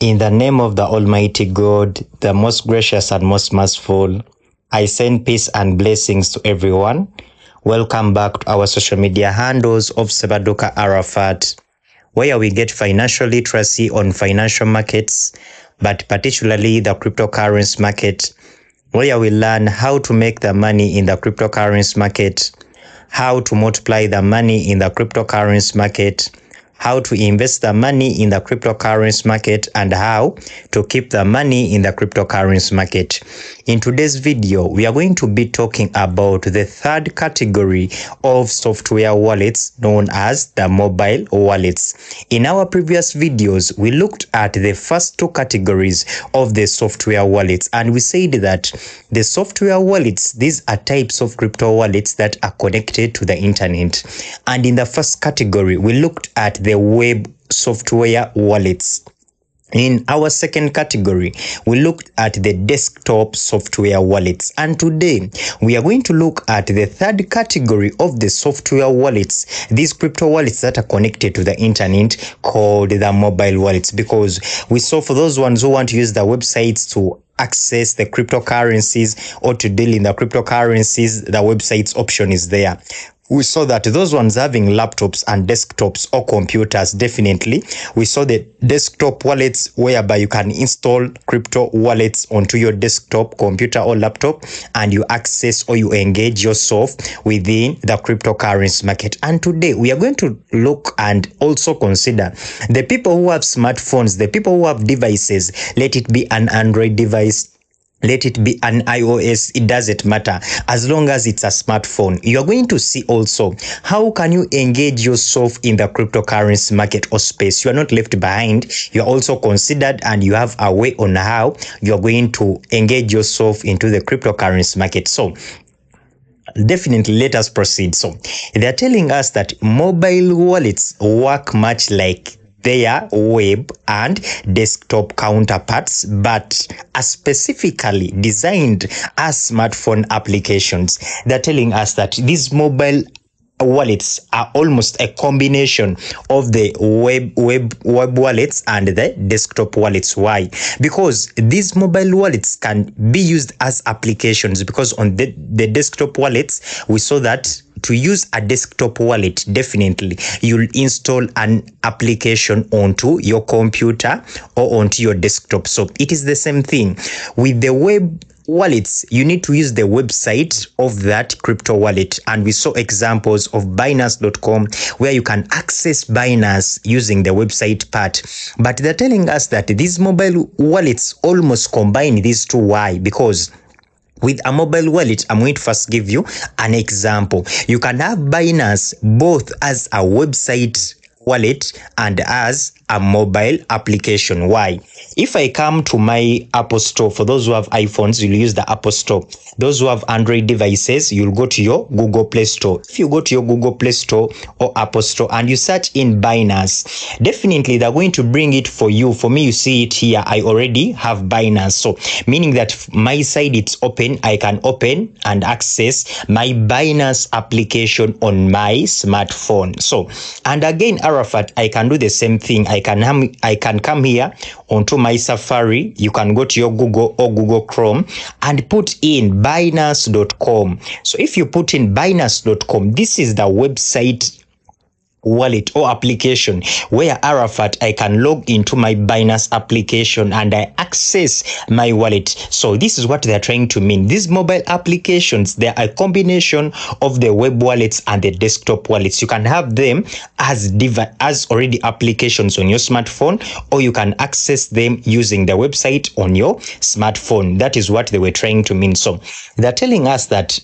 In the name of the Almighty God, the most gracious and most merciful, I send peace and blessings to everyone. Welcome back to our social media handles of Sebadoka Arafat, where we get financial literacy on financial markets, but particularly the cryptocurrency market, where we learn how to make the money in the cryptocurrency market, how to multiply the money in the cryptocurrency market, how to invest the money in the cryptocurrency market, and how to keep the money in the cryptocurrency market. In today's video, we are going to be talking about the third category of software wallets known as the mobile wallets. In our previous videos, we looked at the first two categories of the software wallets, and we said that the software wallets, these are types of crypto wallets that are connected to the internet. And in the first category, we looked at the web software wallets. In our second category, we looked at the desktop software wallets, and today we are going to look at the third category of the software wallets, these crypto wallets that are connected to the internet, called the mobile wallets, because we saw for those ones who want to use the websites to access the cryptocurrencies or to deal in the cryptocurrencies, the websites option is there. We saw that those ones having laptops and desktops or computers, definitely. We saw the desktop wallets whereby you can install crypto wallets onto your desktop, computer or laptop, and you access or you engage yourself within the cryptocurrency market. And today we are going to look and also consider the people who have smartphones, the people who have devices, let it be an Android device, let it be an iOS, it doesn't matter, as long as it's a smartphone. You're going to see also how can you engage yourself in the cryptocurrency market or space. You are not left behind, you're also considered, and you have a way on how you're going to engage yourself into the cryptocurrency market. So definitely let us proceed. So they're telling us that mobile wallets work much like their web and desktop counterparts, but are specifically designed as smartphone applications. They're telling us that these mobile wallets are almost a combination of the web wallets and the desktop wallets. Why? Because these mobile wallets can be used as applications, because on the desktop wallets we saw that to use a desktop wallet, definitely you'll install an application onto your computer or onto your desktop. So it is the same thing with the web wallets. You need to use the website of that crypto wallet, and we saw examples of Binance.com where you can access Binance using the website part. But they're telling us that these mobile wallets almost combine these two. Why? Because with a mobile wallet, I'm going to first give you an example. You can have Binance both as a website wallet and as a mobile application. Why? If I come to my Apple Store, for those who have iPhones, you'll use the Apple Store. Those who have Android devices, you'll go to your Google Play Store. If you go to your Google Play Store or Apple Store and you search in Binance, definitely they're going to bring it for you. For me, you see it here. I already have Binance. So meaning that my side it's open, I can open and access my Binance application on my smartphone. So, and again, Arafat, I can do the same thing. I can come here onto my Safari. You can go to your Google or Google Chrome and put in Binance.com. So if you put in Binance.com, this is the website wallet or application where Arafat I can log into my Binance application and I access my wallet. So this is what they're trying to mean. These mobile applications, they are a combination of the web wallets and the desktop wallets. You can have them as already applications on your smartphone, or you can access them using the website on your smartphone. That is what they were trying to mean. So they're telling us that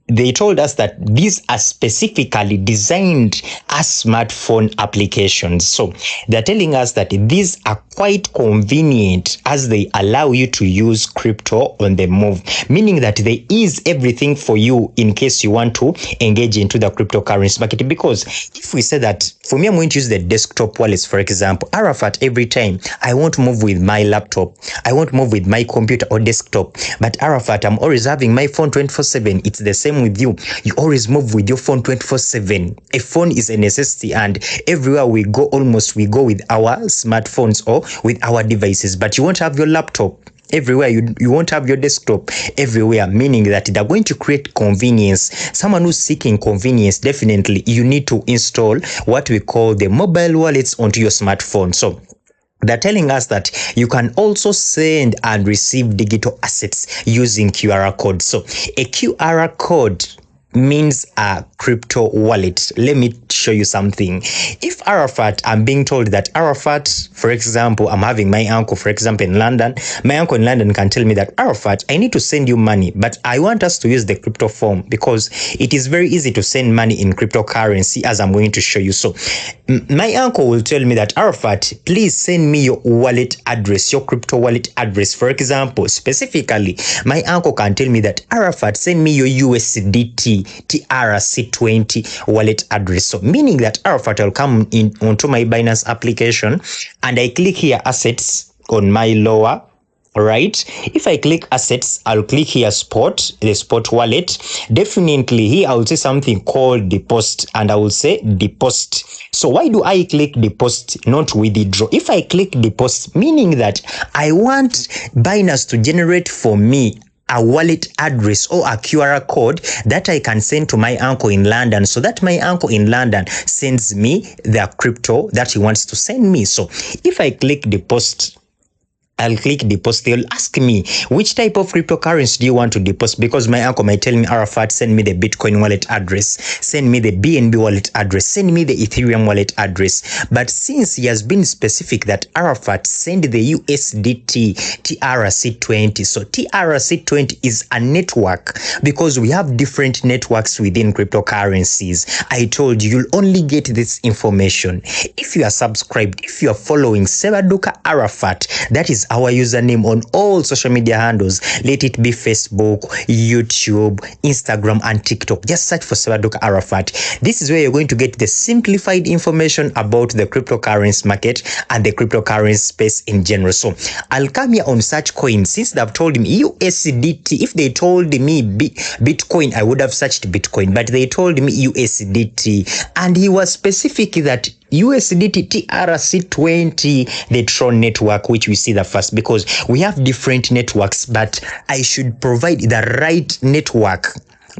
they told us that these are specifically designed as smartphone applications. So they're telling us that these are quite convenient as they allow you to use crypto on the move, meaning that there is everything for you in case you want to engage into the cryptocurrency market. Because if we say that, for me, I'm going to use the desktop wallets, for example. Arafat, every time I want to move with my laptop, I want to move with my computer or desktop, but Arafat, I'm always having my phone 24/7. It's the same with you, you always move with your phone 24/7. A phone is a necessity, and everywhere we go, almost we go with our smartphones or with our devices, but you won't have your laptop everywhere. You won't have your desktop everywhere, meaning that they're going to create convenience. Someone who's seeking convenience, definitely you need to install what we call the mobile wallets onto your smartphone. So they're telling us that you can also send and receive digital assets using QR code. So a QR code means a crypto wallet. Let me show you something. If Arafat, I'm being told that Arafat, for example, I'm having my uncle, for example, in London, my uncle in London can tell me that, Arafat, I need to send you money, but I want us to use the crypto form because it is very easy to send money in cryptocurrency, as I'm going to show you. So my uncle will tell me that, Arafat, please send me your wallet address, your crypto wallet address. For example, specifically, my uncle can tell me that, Arafat, send me your USDT TRC20 wallet address. So meaning that Arafat will come in onto my Binance application and I click here assets on my lower right. If I click assets, I'll click here spot, the spot wallet. Definitely here I will say something called deposit, and I will say deposit. So why do I click deposit, not withdraw? If I click deposit, meaning that I want Binance to generate for me a wallet address or a QR code that I can send to my uncle in London, so that my uncle in London sends me the crypto that he wants to send me. So if I click deposit, I'll click deposit. They'll ask me, which type of cryptocurrency do you want to deposit? Because my uncle might tell me, Arafat, send me the Bitcoin wallet address, send me the BNB wallet address, send me the Ethereum wallet address. But since he has been specific that Arafat send the USDT TRC20, so TRC20 is a network, because we have different networks within cryptocurrencies. I told you, you'll only get this information if you are subscribed, if you are following Sebaduka Arafat. That is our username on all social media handles. Let it be Facebook, YouTube, Instagram, and TikTok. Just search for Sebaduka Arafat. This is where you're going to get the simplified information about the cryptocurrency market and the cryptocurrency space in general. So I'll come here on search coin. Since they've told me USDT, if they told me Bitcoin, I would have searched Bitcoin, but they told me USDT, and he was specific that USDT TRC20, the Tron network, which we see the first, because we have different networks, but I should provide the right network.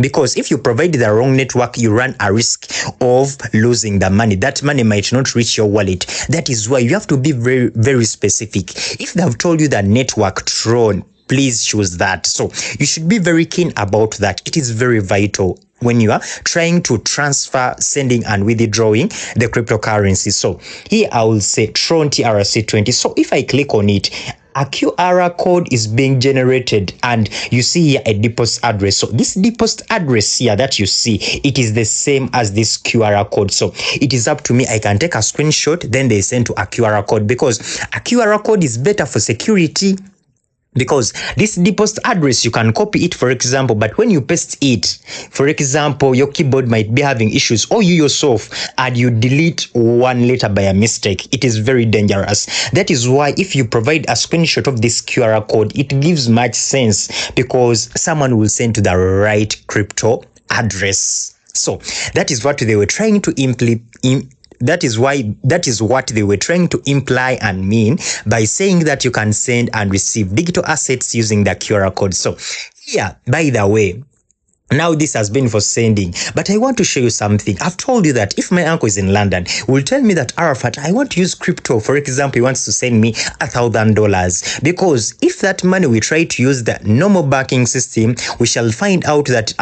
Because if you provide the wrong network, you run a risk of losing the money. That money might not reach your wallet. That is why you have to be very, very specific. If they have told you the network Tron, please choose that. So you should be very keen about that. It is very vital when you are trying to transfer, sending, and withdrawing the cryptocurrency. So here I will say Tron TRC20. So if I click on it, a QR code is being generated, and you see here a deposit address. So this deposit address here that you see, it is the same as this QR code. So it is up to me. I can take a screenshot, then they send to a QR code, because a QR code is better for security. Because this deposit address, you can copy it, for example, but when you paste it, for example, your keyboard might be having issues, or you yourself, and you delete one letter by a mistake, it is very dangerous. That is why if you provide a screenshot of this QR code, it gives much sense, because someone will send to the right crypto address. So that is what they were trying to That is what they were trying to imply and mean by saying that you can send and receive digital assets using the QR code. So here, by the way, now this has been for sending, but I want to show you something. I've told you that if my uncle is in London, he will tell me that, Arafat, I want to use crypto. For example, he wants to send me $1,000, because if that money we try to use the normal banking system, we shall find out that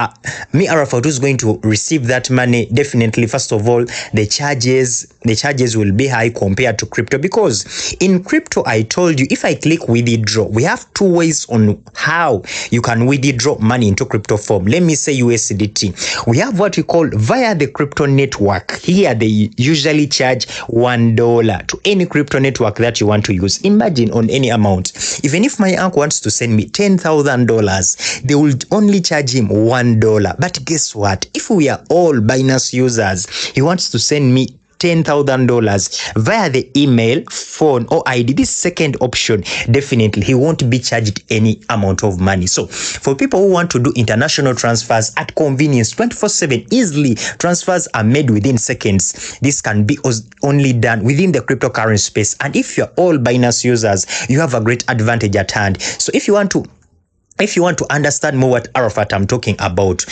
me, Arafat, who's going to receive that money, definitely, first of all, the charges will be high compared to crypto, because in crypto, I told you, if I click withdraw, we have two ways on how you can withdraw money into crypto form. Let me say USDT. We have what we call via the crypto network. Here they usually charge $1 to any crypto network that you want to use. Imagine on any amount. Even if my uncle wants to send me $10,000, they will only charge him $1. But guess what? If we are all Binance users, he wants to send me $10,000 via the email, phone, or ID, this second option, definitely he won't be charged any amount of money. So for people who want to do international transfers at convenience 24/7, easily transfers are made within seconds. This can be only done within the cryptocurrency space. And if you're all Binance users, you have a great advantage at hand. So if you want to understand more what Arafat I'm talking about,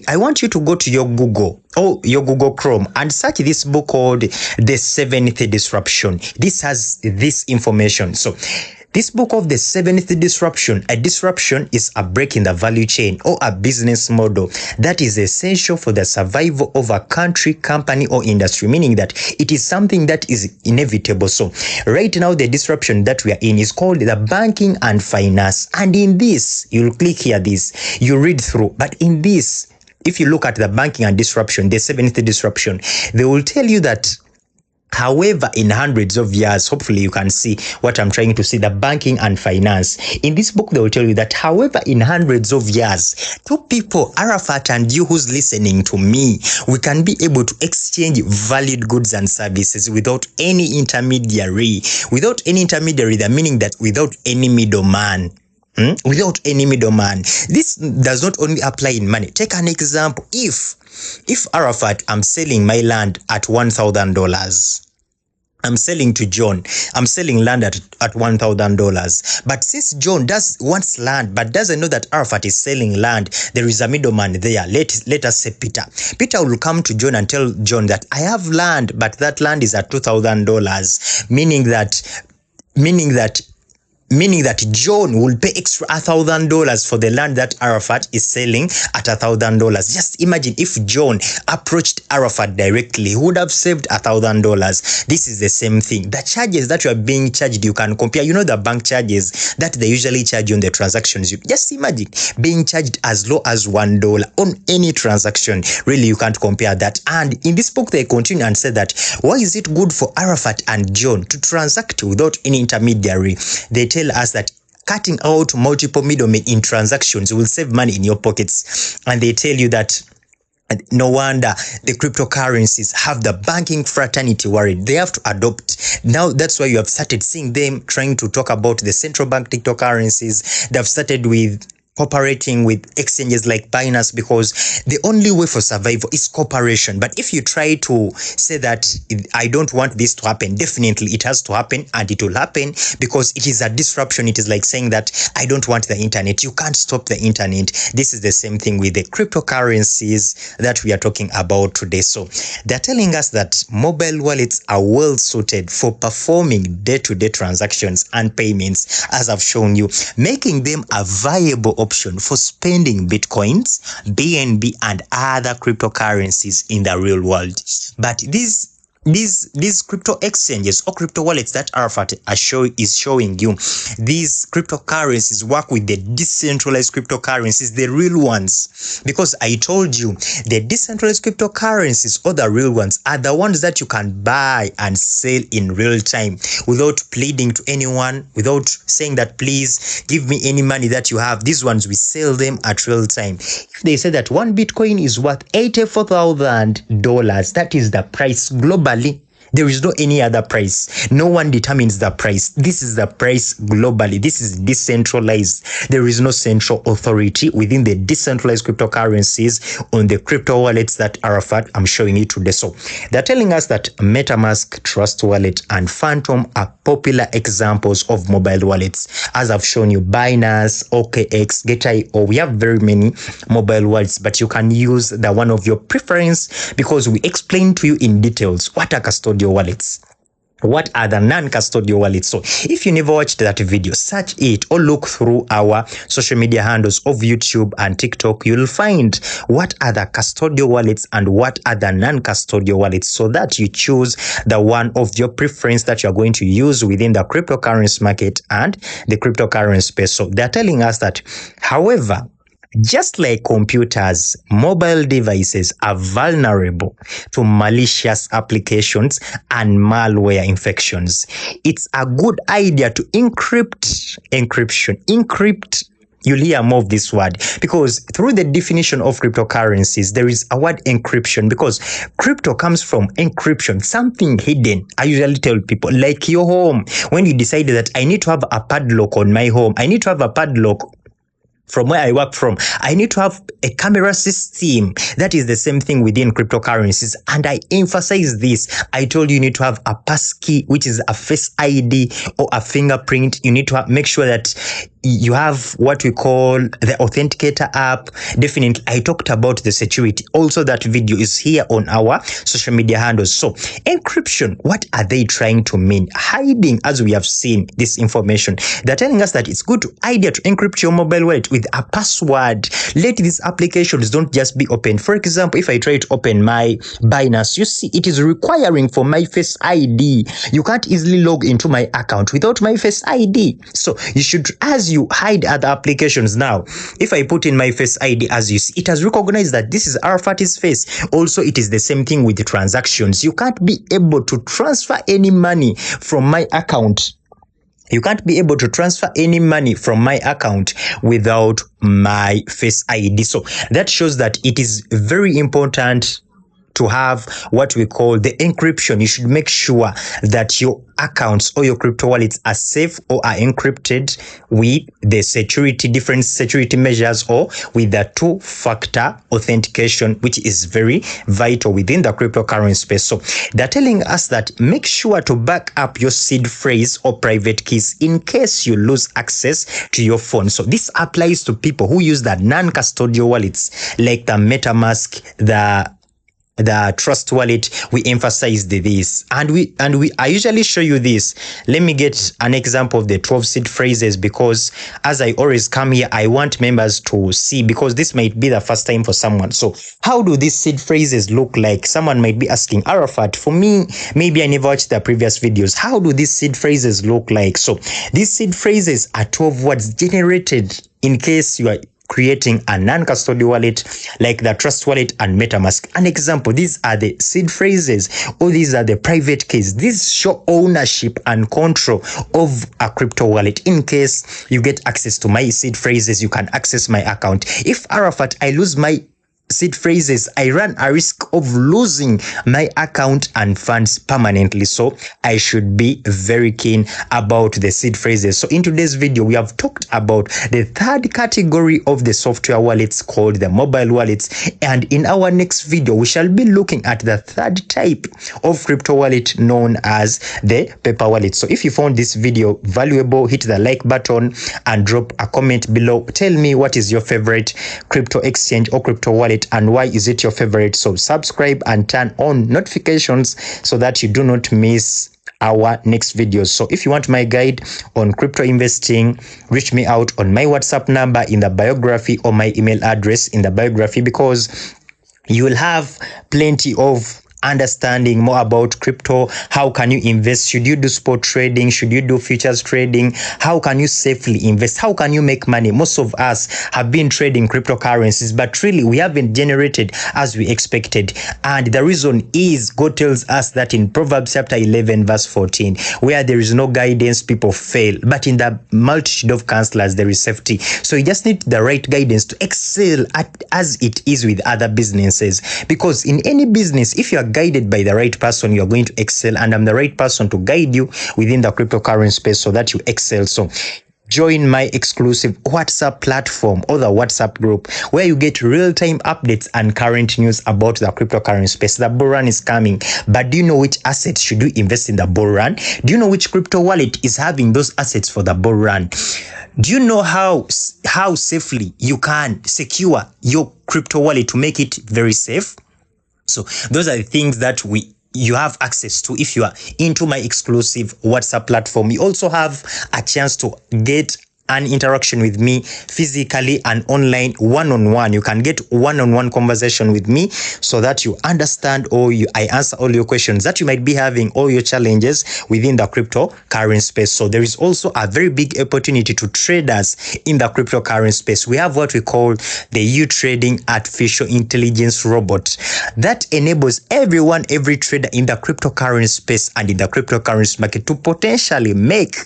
I want you to go to your Google or your Google Chrome and search this book called The Seventh Disruption. This has this information. So this book of The Seventh Disruption, a disruption is a break in the value chain or a business model that is essential for the survival of a country, company, or industry, meaning that it is something that is inevitable. So right now, the disruption that we are in is called the banking and finance. And in this, you'll click here, this, you read through. But in this, if you look at the banking and disruption, the seventh disruption, they will tell you that however, in hundreds of years, hopefully you can see what I'm trying to say, the banking and finance. In this book, they will tell you that however, in hundreds of years, two people, Arafat and you who's listening to me, we can be able to exchange valid goods and services without any intermediary. Without any intermediary, that meaning that without any middleman. Without any middleman. This does not only apply in money. Take an example. If Arafat, I'm selling my land at $1,000. I'm selling to John. I'm selling land at $1,000. But since John wants land, but doesn't know that Arafat is selling land, there is a middleman there. Let us say Peter. Peter will come to John and tell John that I have land, but that land is at $2,000, meaning that John will pay extra $1,000 for the land that Arafat is selling at $1,000. Just imagine if John approached Arafat directly, he would have saved $1,000. This is the same thing. The charges that you are being charged, you can compare. You know the bank charges that they usually charge you on the transactions. You just imagine being charged as low as $1 on any transaction. Really, you can't compare that. And in this book, they continue and say that why is it good for Arafat and John to transact without any intermediary? They tell us that cutting out multiple middlemen in transactions will save money in your pockets. And they tell you that no wonder the cryptocurrencies have the banking fraternity worried. They have to adopt. Now that's why you have started seeing them trying to talk about the central bank cryptocurrencies. They've started with cooperating with exchanges like Binance, because the only way for survival is cooperation. But if you try to say that I don't want this to happen, definitely it has to happen, and it will happen because it is a disruption. It is like saying that I don't want the internet. You can't stop the internet. This is the same thing with the cryptocurrencies that we are talking about today. So they're telling us that mobile wallets are well suited for performing day-to-day transactions and payments, as I've shown you, making them a viable option for spending bitcoins, BNB, and other cryptocurrencies in the real world. But these crypto exchanges or crypto wallets that Arafat is showing you, these cryptocurrencies work with the decentralized cryptocurrencies, the real ones. Because I told you, the decentralized cryptocurrencies or the real ones are the ones that you can buy and sell in real time without pleading to anyone, without saying that please give me any money that you have. These ones, we sell them at real time. If they say that one Bitcoin is worth $84,000, that is the price globally. There is no any other price. No one determines the price. This is the price globally. This is decentralized. There is no central authority within the decentralized cryptocurrencies on the crypto wallets that Arafat I'm showing you today. So they're telling us that MetaMask, Trust Wallet, and Phantom are popular examples of mobile wallets. As I've shown you, Binance, OKX, Get.io, we have very many mobile wallets, but you can use the one of your preference because we explain to you in details what are custodial wallets, what are the non-custodial wallets. So if you never watched that video, search it or look through our social media handles of YouTube and TikTok. You'll find what are the custodial wallets and what are the non-custodial wallets, so that you choose the one of your preference that you're going to use within the cryptocurrency market and the cryptocurrency space. So they're telling us that, however, just like computers, mobile devices are vulnerable to malicious applications and malware infections. It's a good idea to encrypt you'll hear more of this word, because through the definition of cryptocurrencies, there is a word encryption, because crypto comes from encryption, something hidden. I usually tell people, like your home, when you decide that I need to have a padlock on my home, I need to have a padlock from where I work from, I need to have a camera system. That is the same thing within cryptocurrencies. And I emphasize this. I told you need to have a passkey, which is a face ID or a fingerprint. You need to make sure that you have what we call the authenticator app. Definitely, I talked about the security. Also, that video is here on our social media handles. So, encryption, what are they trying to mean? Hiding, as we have seen this information. They're telling us that it's good idea to encrypt your mobile wallet with a password. Let these applications don't just be open. For example, if I try to open my Binance, you see it is requiring for my face ID. You can't easily log into my account without my face ID. So you should, as you hide other applications now, if I put in my face ID, as you see, it has recognized that this is Arafat's face. Also, it is the same thing with the transactions. You can't be able to transfer any money from my account. You can't be able to transfer any money from my account without my face ID. So that shows that it is very important to have what we call the encryption. You should make sure that your accounts or your crypto wallets are safe or are encrypted with the security, different security measures, or with the two-factor authentication, which is very vital within the cryptocurrency space. So they're telling us that make sure to back up your seed phrase or private keys in case you lose access to your phone. So this applies to people who use the non-custodial wallets like the MetaMask, the Trust Wallet. We emphasized this, and I usually show you this. Let me get an example of the 12 seed phrases, because as I always come here, I want members to see, because this might be the first time for someone. So how do these seed phrases look like? Someone might be asking, Arafat, for me, maybe I never watched the previous videos. How do these seed phrases look like? So these seed phrases are 12 words generated in case you are creating a non-custodial wallet like the Trust Wallet and MetaMask. An example, these are the seed phrases, or these are the private keys. These show ownership and control of a crypto wallet. In case you get access to my seed phrases, you can access my account. If Arafat, I lose my seed phrases, I run a risk of losing my account and funds permanently. So I should be very keen about the seed phrases. So in today's video, we have talked about the third category of the software wallets called the mobile wallets. And in our next video, we shall be looking at the third type of crypto wallet known as the paper wallet. So if you found this video valuable, hit the like button and drop a comment below. Tell me what is your favorite crypto exchange or crypto wallet, and why is it your favorite. So subscribe and turn on notifications so that you do not miss our next videos. So if you want my guide on crypto investing, reach me out on my WhatsApp number in the biography, or my email address in the biography, because you will have plenty of understanding more about crypto. How can you invest? Should you do spot trading? Should you do futures trading? How can you safely invest? How can you make money? Most of us have been trading cryptocurrencies, but really we haven't generated as we expected. And the reason is, God tells us that in Proverbs chapter 11 verse 14, where there is no guidance, people fail, but in the multitude of counselors there is safety. So you just need the right guidance to excel as it is with other businesses, because in any business, if you are guided by the right person, you're going to excel, and I'm the right person to guide you within the cryptocurrency space so that you excel. So join my exclusive WhatsApp platform or the WhatsApp group, where you get real-time updates and current news about the cryptocurrency space. The bull run is coming, but do you know which assets should you invest in the bull run? Do you know which crypto wallet is having those assets for the bull run? Do you know how safely you can secure your crypto wallet to make it very safe? So those are the things that you have access to if you are into my exclusive WhatsApp platform. You also have a chance to get an interaction with me physically and online, one-on-one. You can get one-on-one conversation with me so that you understand, or I answer all your questions that you might be having, all your challenges within the cryptocurrency space. So there is also a very big opportunity to traders in the cryptocurrency space. We have what we call the U-Trading Artificial Intelligence Robot that enables every trader in the cryptocurrency space and in the cryptocurrency market to potentially make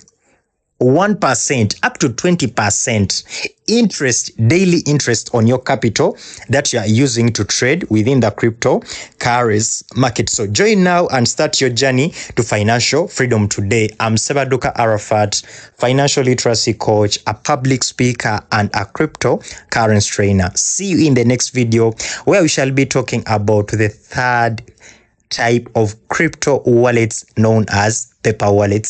1% up to 20% interest, daily interest on your capital that you are using to trade within the cryptocurrency market. So join now and start your journey to financial freedom today. I'm Sebadoka Arafat, financial literacy coach, a public speaker, and a cryptocurrency trainer. See you in the next video where we shall be talking about the third type of crypto wallets known as paper wallets.